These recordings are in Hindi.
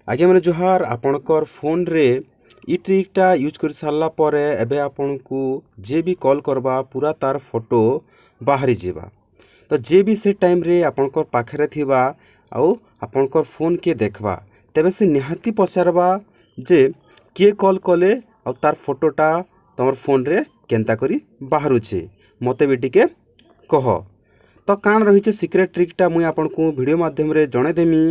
आज्ञा मैंने जोहार आपणकर फोन रे ई ट्रिकटा यूज कर सारा पर एबे आपनको जे भी कॉल करबा पूरा तार फोटो बाहरी जीवा। तो जे भी से टाइम रे आपणकर पाखरे थिबा आउ आपणकर फोन के देखबा तेबे से निहाती पचारबा जे किए कॉल कले आउ तार फोटोटा तमर फोन रे केंता करी बाहरुछे मते भी टिके कह। तो काण रही सिक्रेट ट्रिकटा मुई आपनको वीडियो माध्यम रे जणे देमी।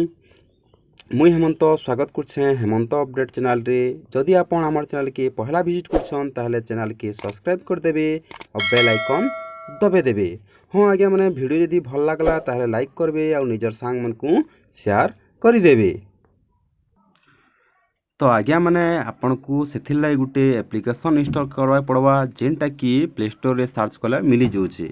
मुई हेमंत स्वागत करछे हेमंत अपडेट चैनल रे। जदि आपण आमर चैनल के पहला विजिट करछन ताहले चैनल के सब्सक्राइब कर देबे और बेल आइकन दबे देबे। हाँ आज्ञा मैंने वीडियो जदि भल लागला ताहले लाइक करबे और निजर सांग मन को शेयर कर देबे। तो आज्ञा मैंने आपन को सेथिर लागि गुटे एप्लिकेशन इंस्टॉल करवा पड़वा जेनटा कि प्ले स्टोर रे सर्च कले मिली जाउछे।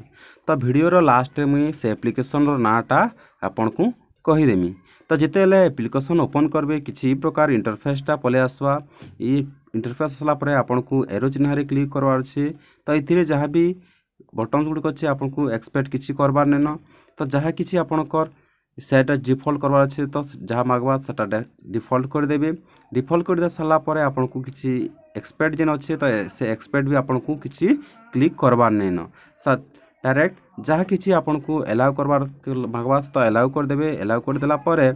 तो वीडियो रो लास्ट रे मुई से एप्लिकेशन रो नाटा आपन को कही देमी। तो जितेले एप्लिकेशन ओपन करबे किसी प्रकार इंटरफेसटा पले आसवा। ये इंटरफेस आसला परे आपन को एरो चिन्ह रे क्लिक करवार अछि। तो इथिरे जहाँ भी बटन गुडी अच्छे आपन को एक्सपेक्ट किसी करबार नेन। तो जहाँ किसी आपनकर सेटा डिफॉल्ट करवार अछि तो जहाँ मागवा सेटा डिफॉल्ट कर देबे। डिफॉल्ट कर दे साला परे आपन को किसी एक्सपेक्ट जेन अच्छे तो से एक्सपेक्ट भी आपन को किसी क्लिक करबार नेन। डायरेक्ट जहाँ किसी आपन को अलाउ करबार मागवा तो अलाउ कर देबे। अलाउ कर देला परे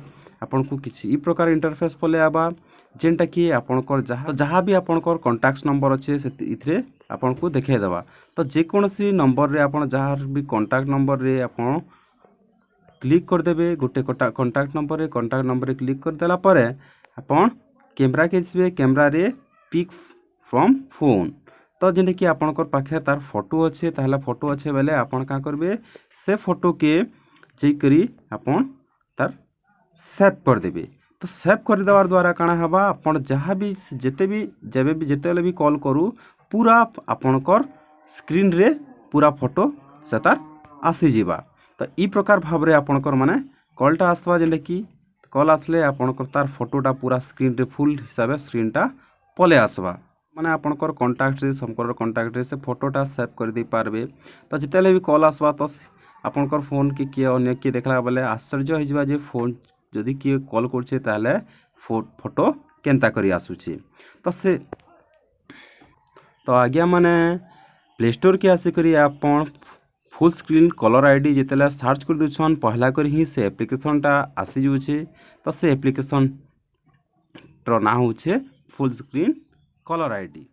आपन को किसी ई प्रकार इंटरफेस पले आबा जेनटा कि आपनकर जहाँ भी आपनकर कॉन्टैक्ट नंबर अच्छे से इथरे आपन को देखाई देबा। तो जे कोनसी नंबर रे आपन जहाँ भी कॉन्टैक्ट नंबर रे आपन क्लिक कर देबे। गोटे कॉन्टैक्ट नंबर रे क्लिक कर देला परे आपन कैमरा के जिबे। कैमरा रे पिक फ्रॉम फोन तो जेने कि आपनकर पाखे तार फोटो अच्छे ताहला फोटो अच्छे बेले आपन का करबे से फोटो के जे करी आपन तार सेव कर देबे। तो सेव कर देवार द्वारा काना हबा आपन जहाँ भी जेते भी जेबे भी जेतेले भी कॉल करू पूरा आपनकर स्क्रीन रे पूरा फोटो से तार आसी जीवा। तो ई प्रकार भाव रे आपनकर माने कॉलटा आसवा जेने कि कॉल आसले आपनकर तार फोटोटा पूरा स्क्रीन रे फुल हिसाब स्क्रीनटा पले आसवा। माने आपनकर कॉन्टैक्ट रे समकर कॉन्टैक्ट रे से फोटोटा सेव कर दे पारबे। तो जितेले भी कॉल आसवा तो आपनकर फोन के किए अन्य किए देखला बेले आश्चर्य हो जिबा जे फोन जदि किए कॉल करछे ताले फोटो केनता करी आसुछे। तो से तो आज्ञा माने प्ले स्टोर के आसी करी आपन फुल स्क्रीन कलर आईडी जितेला सर्च कर दुछन पहला कर ही से एप्लिकेशनटा आसी जुछे। तो से एप्लिकेशन रो ना होछे फुल स्क्रीन कलर आईडी।